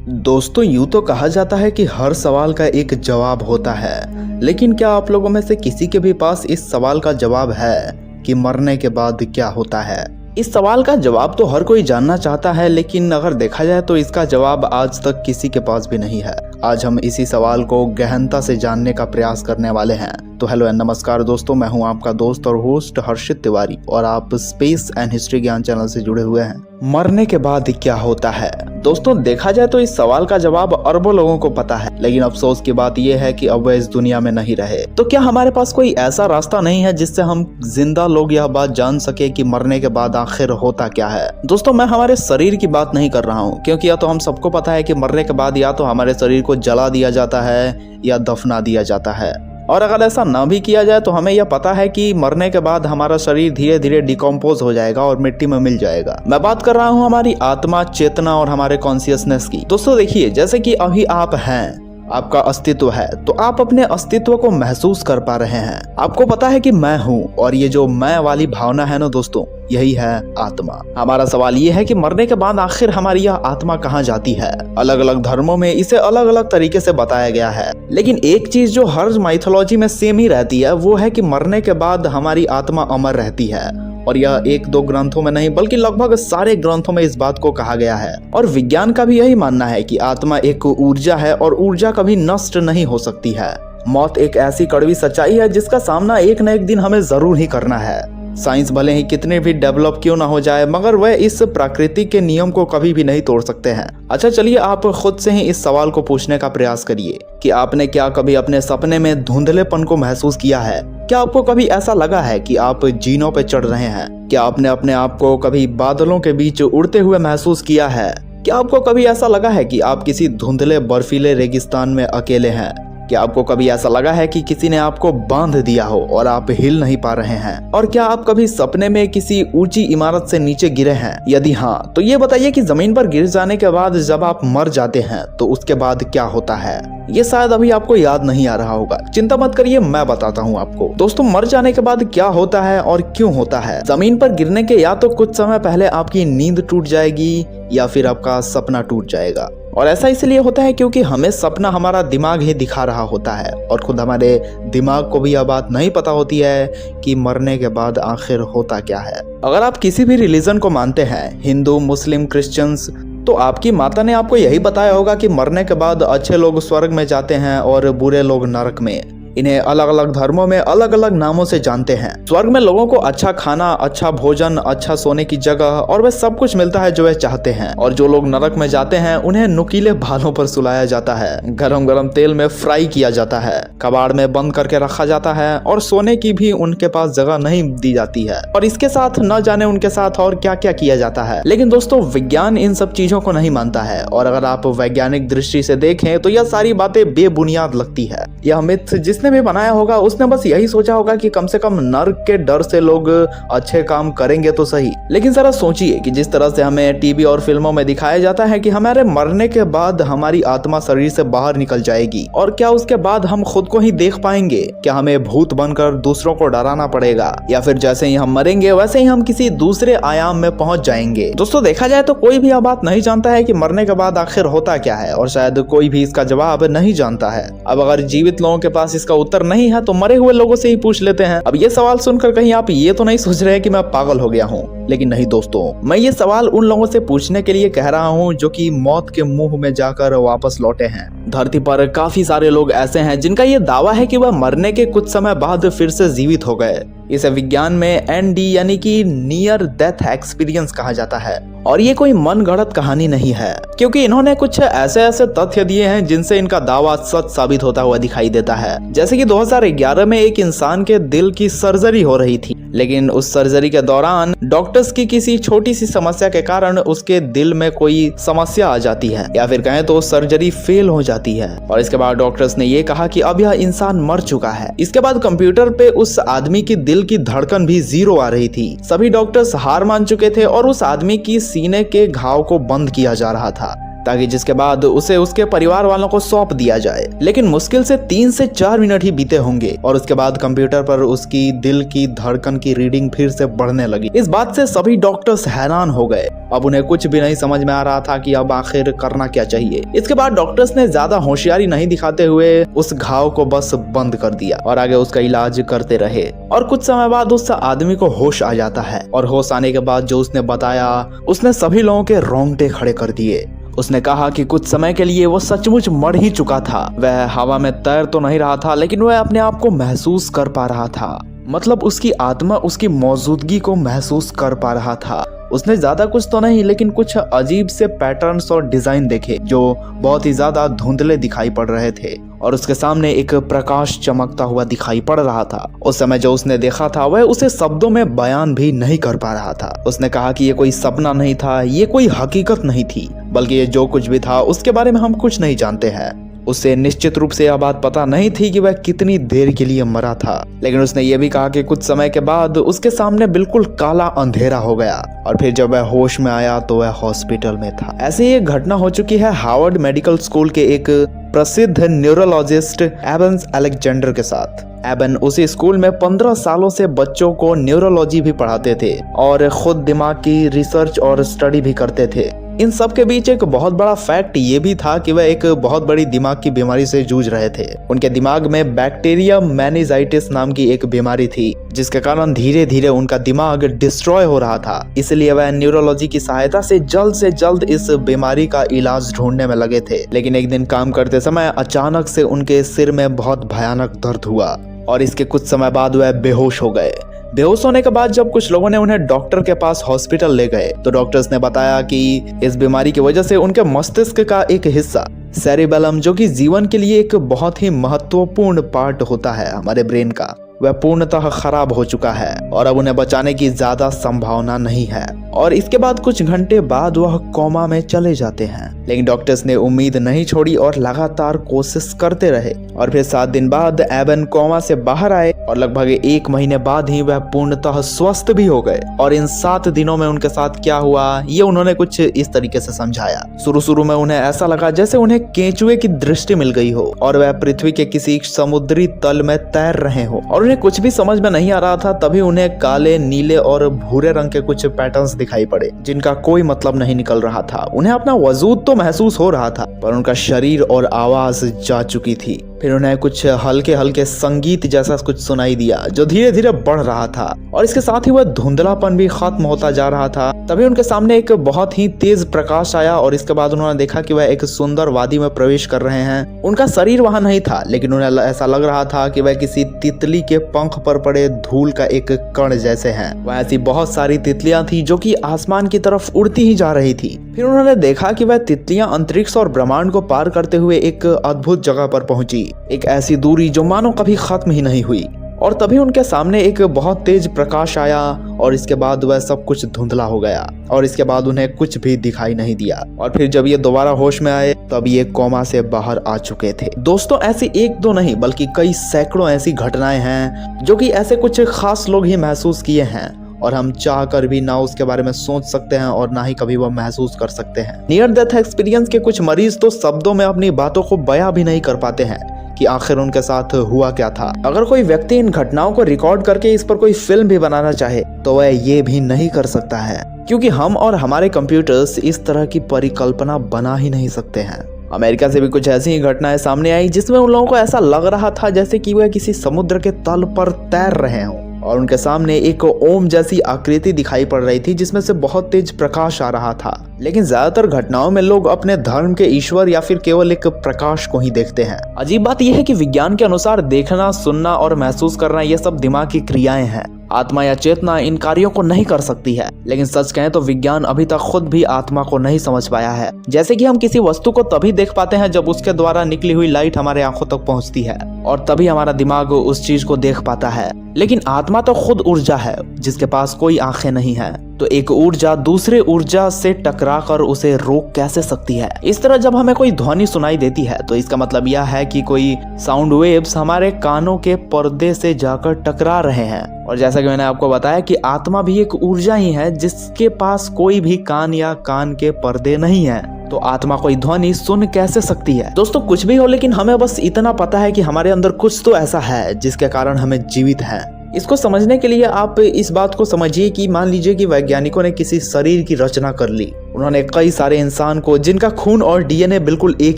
दोस्तों, यूं तो कहा जाता है कि हर सवाल का एक जवाब होता है, लेकिन क्या आप लोगों में से किसी के भी पास इस सवाल का जवाब है कि मरने के बाद क्या होता है? इस सवाल का जवाब तो हर कोई जानना चाहता है, लेकिन अगर देखा जाए तो इसका जवाब आज तक किसी के पास भी नहीं है। आज हम इसी सवाल को गहनता से जानने का प्रयास करने वाले हैं। तो हेलो एंड नमस्कार दोस्तों, मैं हूं आपका दोस्त और होस्ट हर्षित तिवारी और आप स्पेस एंड हिस्ट्री ज्ञान चैनल से जुड़े हुए हैं। मरने के बाद क्या होता है? दोस्तों, देखा जाए तो इस सवाल का जवाब अरबों लोगों को पता है, लेकिन अफसोस की बात यह है कि अब वह इस दुनिया में नहीं रहे। तो क्या हमारे पास कोई ऐसा रास्ता नहीं है जिससे हम जिंदा लोग यह बात जान सके कि मरने के बाद आखिर होता क्या है? दोस्तों, मैं हमारे शरीर की बात नहीं कर रहा हूँ, क्योंकि या तो हम सबको पता है कि मरने के बाद या तो हमारे शरीर को जला दिया जाता है या दफना दिया जाता है, और अगर ऐसा ना भी किया जाए तो हमें यह पता है कि मरने के बाद हमारा शरीर धीरे धीरे डिकम्पोज हो जाएगा और मिट्टी में मिल जाएगा। मैं बात कर रहा हूँ हमारी आत्मा, चेतना और हमारे कॉन्शियसनेस की। दोस्तों देखिए, जैसे कि अभी आप हैं, आपका अस्तित्व है, तो आप अपने अस्तित्व को महसूस कर पा रहे हैं। आपको पता है कि मैं हूँ, और ये जो मैं वाली भावना है ना दोस्तों, यही है आत्मा। हमारा सवाल ये है कि मरने के बाद आखिर हमारी यह आत्मा कहाँ जाती है? अलग अलग धर्मों में इसे अलग अलग तरीके से बताया गया है, लेकिन एक चीज जो हर माइथोलॉजी में सेम ही रहती है वो है कि मरने के बाद हमारी आत्मा अमर रहती है। और यह एक दो ग्रंथों में नहीं बल्कि लगभग सारे ग्रंथों में इस बात को कहा गया है। और विज्ञान का भी यही मानना है कि आत्मा एक ऊर्जा है और ऊर्जा कभी नष्ट नहीं हो सकती है। मौत एक ऐसी कड़वी सच्चाई है जिसका सामना एक न एक दिन हमें जरूर ही करना है। साइंस भले ही कितने भी डेवलप क्यों ना हो जाए, मगर वह इस प्रकृति के नियम को कभी भी नहीं तोड़ सकते हैं। अच्छा चलिए, आप खुद से ही इस सवाल को पूछने का प्रयास करिए कि आपने क्या कभी अपने सपने में धुंधलेपन को महसूस किया है? क्या आपको कभी ऐसा लगा है कि आप जीनों पे चढ़ रहे हैं? क्या आपने अपने आप को कभी बादलों के बीच उड़ते हुए महसूस किया है? क्या आपको कभी ऐसा लगा है कि आप किसी धुंधले बर्फीले रेगिस्तान में अकेले हैं? क्या आपको कभी ऐसा लगा है कि किसी ने आपको बांध दिया हो और आप हिल नहीं पा रहे हैं? और क्या आप कभी सपने में किसी ऊंची इमारत से नीचे गिरे हैं? यदि हाँ, तो ये बताइए कि जमीन पर गिर जाने के बाद जब आप मर जाते हैं तो उसके बाद क्या होता है? ये शायद अभी आपको याद नहीं आ रहा होगा। चिंता मत करिए, मैं बताता हूँ आपको। दोस्तों, मर जाने के बाद क्या होता है और क्यों होता है? जमीन पर गिरने के या तो कुछ समय पहले आपकी नींद टूट जाएगी या फिर आपका सपना टूट जाएगा। और ऐसा इसलिए होता है क्योंकि हमें सपना हमारा दिमाग ही दिखा रहा होता है, और खुद हमारे दिमाग को भी यह बात नहीं पता होती है कि मरने के बाद आखिर होता क्या है। अगर आप किसी भी रिलीजन को मानते हैं, हिंदू, मुस्लिम, क्रिश्चियंस, तो आपकी माता ने आपको यही बताया होगा कि मरने के बाद अच्छे लोग स्वर्ग में जाते हैं और बुरे लोग नरक में। इन्हें अलग अलग धर्मों में अलग अलग नामों से जानते हैं। स्वर्ग में लोगों को अच्छा खाना, अच्छा भोजन, अच्छा सोने की जगह और वह सब कुछ मिलता है जो वे चाहते हैं। और जो लोग नरक में जाते हैं उन्हें नुकीले भालों पर सुलाया जाता है, गरम गरम तेल में फ्राई किया जाता है, कबाड़ में बंद करके रखा जाता है, और सोने की भी उनके पास जगह नहीं दी जाती है। और इसके साथ न जाने उनके साथ और क्या क्या किया जाता है। लेकिन दोस्तों, विज्ञान इन सब चीजों को नहीं मानता है, और अगर आप वैज्ञानिक दृष्टि से देखें तो यह सारी बातें बेबुनियाद लगती है। यह मिथ जिसने भी बनाया होगा उसने बस यही सोचा होगा कि कम से कम नर्क के डर से लोग अच्छे काम करेंगे तो सही। लेकिन जरा सोचिए कि जिस तरह से हमें टीवी और फिल्मों में दिखाया जाता है कि हमारे मरने के बाद हमारी आत्मा शरीर से बाहर निकल जाएगी, और क्या उसके बाद हम खुद को ही देख पाएंगे? क्या हमें भूत बनकर दूसरों को डराना पड़ेगा, या फिर जैसे ही हम मरेंगे वैसे ही हम किसी दूसरे आयाम में पहुंच जाएंगे? दोस्तों, देखा जाए तो कोई भी यह बात नहीं जानता है कि मरने के बाद आखिर होता क्या है, और शायद कोई भी इसका जवाब नहीं जानता है। अब अगर जीवित लोगों के पास इसका उत्तर नहीं है तो मरे हुए लोगों से ही पूछ लेते हैं। अब ये सवाल सुनकर कहीं आप ये तो नहीं सोच रहे कि मैं पागल हो गया हूँ? लेकिन नहीं दोस्तों, मैं ये सवाल उन लोगों से पूछने के लिए कह रहा हूँ जो कि मौत के मुंह में जाकर वापस लौटे हैं। धरती पर काफी सारे लोग ऐसे हैं जिनका ये दावा है कि वह मरने के कुछ समय बाद फिर से जीवित हो गए। इसे विज्ञान में ND यानी कि नियर डेथ एक्सपीरियंस कहा जाता है। और ये कोई मनगढ़ंत कहानी नहीं है, क्योंकि इन्होंने कुछ ऐसे ऐसे तथ्य दिए हैं जिनसे इनका दावा सच साबित होता हुआ दिखाई देता है। जैसे कि 2011 में एक इंसान के दिल की सर्जरी हो रही थी, लेकिन उस सर्जरी के दौरान डॉक्टर्स की किसी छोटी सी समस्या के कारण उसके दिल में कोई समस्या आ जाती है, या फिर कहें तो सर्जरी फेल हो जाती है। और इसके बाद डॉक्टर्स ने ये कहा कि अब यह इंसान मर चुका है। इसके बाद कंप्यूटर पे उस आदमी की दिल की धड़कन भी 0 आ रही थी। सभी डॉक्टर्स हार मान चुके थे और उस आदमी की सीने के घाव को बंद किया जा रहा था। ताकि जिसके बाद उसे उसके परिवार वालों को सौंप दिया जाए। लेकिन मुश्किल से 3 से 4 मिनट ही बीते होंगे और उसके बाद कंप्यूटर पर उसकी दिल की धड़कन की रीडिंग फिर से बढ़ने लगी। इस बात से सभी डॉक्टर्स हैरान हो गए। अब उन्हें कुछ भी नहीं समझ में आ रहा था कि अब आखिर करना क्या चाहिए। इसके बाद डॉक्टर्स ने ज्यादा होशियारी नहीं दिखाते हुए उस घाव को बस बंद कर दिया और आगे उसका इलाज करते रहे। और कुछ समय बाद उस आदमी को होश आ जाता है और होश आने के बाद जो उसने बताया उसने सभी लोगों के रोंगटे खड़े कर दिए। उसने कहा कि कुछ समय के लिए वो सचमुच मर ही चुका था। वह हवा में तैर तो नहीं रहा था, लेकिन वह अपने आप को महसूस कर पा रहा था। मतलब उसकी आत्मा उसकी मौजूदगी को महसूस कर पा रहा था। उसने ज्यादा कुछ तो नहीं, लेकिन कुछ अजीब से पैटर्न्स और डिजाइन देखे जो बहुत ही ज्यादा धुंधले दिखाई पड़ रहे थे और उसके सामने एक प्रकाश चमकता हुआ दिखाई पड़ रहा था। उस समय जो उसने देखा था वह उसे शब्दों में बयान भी नहीं कर पा रहा था। उसने कहा कि ये कोई सपना नहीं था, ये कोई हकीकत नहीं थी, बल्कि ये जो कुछ भी था उसके बारे में हम कुछ नहीं जानते हैं। उसे निश्चित रूप से यह बात पता नहीं थी कि वह कितनी देर के लिए मरा था, लेकिन उसने ये भी कहा कि कुछ समय के बाद उसके सामने बिल्कुल काला अंधेरा हो गया और फिर जब वह होश में आया तो वह हॉस्पिटल में था। ऐसी एक घटना हो चुकी है हार्वर्ड मेडिकल स्कूल के एक प्रसिद्ध न्यूरोलॉजिस्ट एबन अलेक्जेंडर के साथ। एबन उसी स्कूल में 15 सालों से बच्चों को न्यूरोलॉजी भी पढ़ाते थे और खुद दिमाग की रिसर्च और स्टडी भी करते थे। इन सब के बीच एक बहुत बड़ा फैक्ट ये भी था कि वह एक बहुत बड़ी दिमाग की बीमारी से जूझ रहे थे। उनके दिमाग में बैक्टीरिया मेनिंजाइटिस नाम की एक बीमारी थी, जिसके कारण धीरे धीरे उनका दिमाग डिस्ट्रॉय हो रहा था। इसलिए वह न्यूरोलॉजी की सहायता से जल्द इस बीमारी का इलाज ढूंढने में लगे थे। लेकिन एक दिन काम करते समय अचानक से उनके सिर में बहुत भयानक दर्द हुआ और इसके कुछ समय बाद वह बेहोश हो गए। बेहोश होने के बाद जब कुछ लोगों ने उन्हें डॉक्टर के पास हॉस्पिटल ले गए तो डॉक्टर्स ने बताया कि इस बीमारी की वजह से उनके मस्तिष्क का एक हिस्सा सेरिबेलम, जो कि जीवन के लिए एक बहुत ही महत्वपूर्ण पार्ट होता है हमारे ब्रेन का, वह पूर्णतः खराब हो चुका है और अब उन्हें बचाने की ज्यादा संभावना नहीं है। और इसके बाद कुछ घंटे बाद वह कोमा में चले जाते हैं। लेकिन डॉक्टर्स ने उम्मीद नहीं छोड़ी और लगातार कोशिश करते रहे और फिर 7 दिन बाद एबन कोमा से बाहर आए और लगभग 1 महीने बाद ही वह पूर्णतः स्वस्थ भी हो गए। और इन 7 दिनों में उनके साथ क्या हुआ ये उन्होंने कुछ इस तरीके से समझाया। शुरू में उन्हें ऐसा लगा जैसे उन्हें केंचुए की दृष्टि मिल गई हो और वह पृथ्वी के किसी समुद्री तल में तैर रहे हो और उन्हें कुछ भी समझ में नहीं आ रहा था। तभी उन्हें काले, नीले और भूरे रंग के कुछ पैटर्न्स दिखाई पड़े जिनका कोई मतलब नहीं निकल रहा था। उन्हें अपना वजूद तो महसूस हो रहा था पर उनका शरीर और आवाज जा चुकी थी। फिर उन्हें कुछ हल्के हल्के संगीत जैसा कुछ सुनाई दिया जो धीरे धीरे बढ़ रहा था और इसके साथ ही वह धुंधलापन भी खत्म होता जा रहा था। तभी उनके सामने एक बहुत ही तेज प्रकाश आया और इसके बाद उन्होंने देखा कि वह एक सुंदर वादी में प्रवेश कर रहे हैं। उनका शरीर वहां नहीं था, लेकिन उन्हें ऐसा लग रहा था कि वह किसी तितली के पंख पर पड़े धूल का एक कण जैसे हैं। वह ऐसी बहुत सारी तितलियां थी जो कि आसमान की तरफ उड़ती ही जा रही थी। फिर उन्होंने देखा कि वह तितलियां अंतरिक्ष और ब्रह्मांड को पार करते हुए एक अद्भुत जगह पर पहुंची, एक ऐसी दूरी जो मानो कभी खत्म ही नहीं हुई। और तभी उनके सामने एक बहुत तेज प्रकाश आया और इसके बाद वह सब कुछ धुंधला हो गया और इसके बाद उन्हें कुछ भी दिखाई नहीं दिया। और फिर जब ये दोबारा होश में आए तब ये कोमा से बाहर आ चुके थे। दोस्तों, ऐसी एक दो नहीं बल्कि कई सैकड़ों ऐसी घटनाएं हैं जो कि ऐसे कुछ खास लोग ही महसूस किए हैं और हम चाह कर भी ना उसके बारे में सोच सकते हैं और ना ही कभी वह महसूस कर सकते हैं। नियर डेथ एक्सपीरियंस के कुछ मरीज तो शब्दों में अपनी बातों को बयां भी नहीं कर पाते हैं कि आखिर उनके साथ हुआ क्या था। अगर कोई व्यक्ति इन घटनाओं को रिकॉर्ड करके इस पर कोई फिल्म भी बनाना चाहे तो वह ये भी नहीं कर सकता है, क्योंकि हम और हमारे कंप्यूटर्स इस तरह की परिकल्पना बना ही नहीं सकते हैं। अमेरिका से भी कुछ ऐसी ही घटनाएं सामने आई जिसमें उन लोगों को ऐसा लग रहा था जैसे कि वह किसी समुद्र के तल पर तैर रहे हों और उनके सामने एक ओम जैसी आकृति दिखाई पड़ रही थी जिसमें से बहुत तेज प्रकाश आ रहा था। लेकिन ज्यादातर घटनाओं में लोग अपने धर्म के ईश्वर या फिर केवल एक प्रकाश को ही देखते हैं। अजीब बात यह है कि विज्ञान के अनुसार देखना, सुनना और महसूस करना ये सब दिमाग की क्रियाएं हैं। आत्मा या चेतना इन कार्यों को नहीं कर सकती है। लेकिन सच कहें तो विज्ञान अभी तक खुद भी आत्मा को नहीं समझ पाया है। जैसे कि हम किसी वस्तु को तभी देख पाते हैं जब उसके द्वारा निकली हुई लाइट हमारे आंखों तक पहुंचती है और तभी हमारा दिमाग उस चीज को देख पाता है। लेकिन आत्मा तो खुद ऊर्जा है जिसके पास कोई आंखें नहीं है। तो तो एक ऊर्जा दूसरे ऊर्जा से टकराकर उसे रोक कैसे सकती है। इस तरह जब हमें कोई ध्वनि सुनाई देती है तो इसका मतलब यह है कि कोई साउंड वेव्स हमारे कानों के पर्दे से जाकर टकरा रहे हैं। और जैसा कि मैंने आपको बताया कि आत्मा भी एक ऊर्जा ही है जिसके पास कोई भी कान या कान के पर्दे नहीं है, तो आत्मा कोई ध्वनि सुन कैसे सकती है। दोस्तों कुछ भी हो, लेकिन हमें बस इतना पता है कि हमारे अंदर कुछ तो ऐसा है जिसके कारण हमें जीवित हैं। इसको समझने के लिए आप इस बात को समझिए कि मान लीजिए कि वैज्ञानिकों ने किसी शरीर की रचना कर ली। उन्होंने कई सारे इंसान को जिनका खून और डीएनए बिल्कुल एक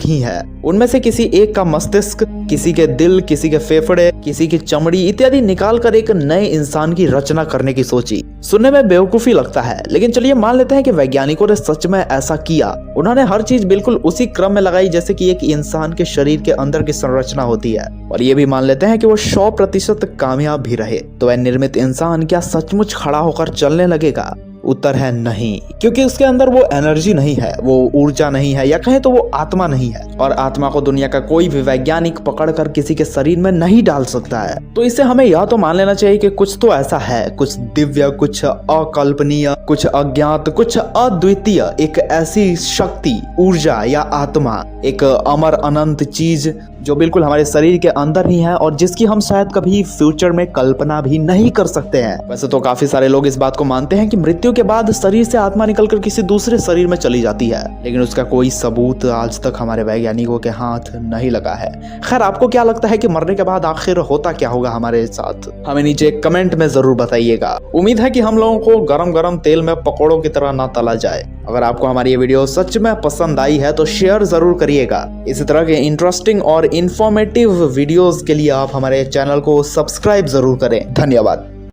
ही है, उनमें से किसी एक का मस्तिष्क, किसी के दिल, किसी के फेफड़े, किसी की चमड़ी इत्यादि निकाल कर एक नए इंसान की रचना करने की सोची। सुनने में बेवकूफी लगता है, लेकिन चलिए मान लेते हैं कि वैज्ञानिकों ने सच में ऐसा किया। उन्होंने हर चीज बिल्कुल उसी क्रम में लगाई जैसे कि एक इंसान के शरीर के अंदर की संरचना होती है, और ये भी मान लेते हैं कि वो 100% कामयाब भी रहे। तो वह निर्मित इंसान क्या सचमुच खड़ा होकर चलने लगेगा? उत्तर है नहीं, क्योंकि उसके अंदर वो एनर्जी नहीं है, वो ऊर्जा नहीं है, या कहें तो वो आत्मा नहीं है। और आत्मा को दुनिया का कोई भी वैज्ञानिक पकड़कर किसी के शरीर में नहीं डाल सकता है। तो इससे हमें यह तो मान लेना चाहिए कि कुछ तो ऐसा है, कुछ दिव्य, कुछ अकल्पनीय, कुछ अज्ञात, कुछ अद्वितीय, एक ऐसी शक्ति, ऊर्जा या आत्मा, एक अमर अनंत चीज जो बिल्कुल हमारे शरीर के अंदर ही है और जिसकी हम शायद कभी फ्यूचर में कल्पना भी नहीं कर सकते हैं। वैसे तो काफी सारे लोग इस बात को मानते हैं कि मृत्यु के बाद शरीर से आत्मा निकलकर किसी दूसरे शरीर में चली जाती है, लेकिन उसका कोई सबूत आज तक हमारे वैज्ञानिकों के हाथ नहीं लगा है। खैर, आपको क्या लगता है कि मरने के बाद आखिर होता क्या होगा हमारे साथ? हमें नीचे कमेंट में जरूर बताइएगा। उम्मीद है कि हम लोगों को गरम गरम तेल में पकौड़ों की तरह ना तला जाए। अगर आपको हमारी ये वीडियो सच में पसंद आई है तो शेयर जरूर करिएगा। इसी तरह के इंटरेस्टिंग और इंफॉर्मेटिव वीडियोस के लिए आप हमारे चैनल को सब्सक्राइब जरूर करें। धन्यवाद।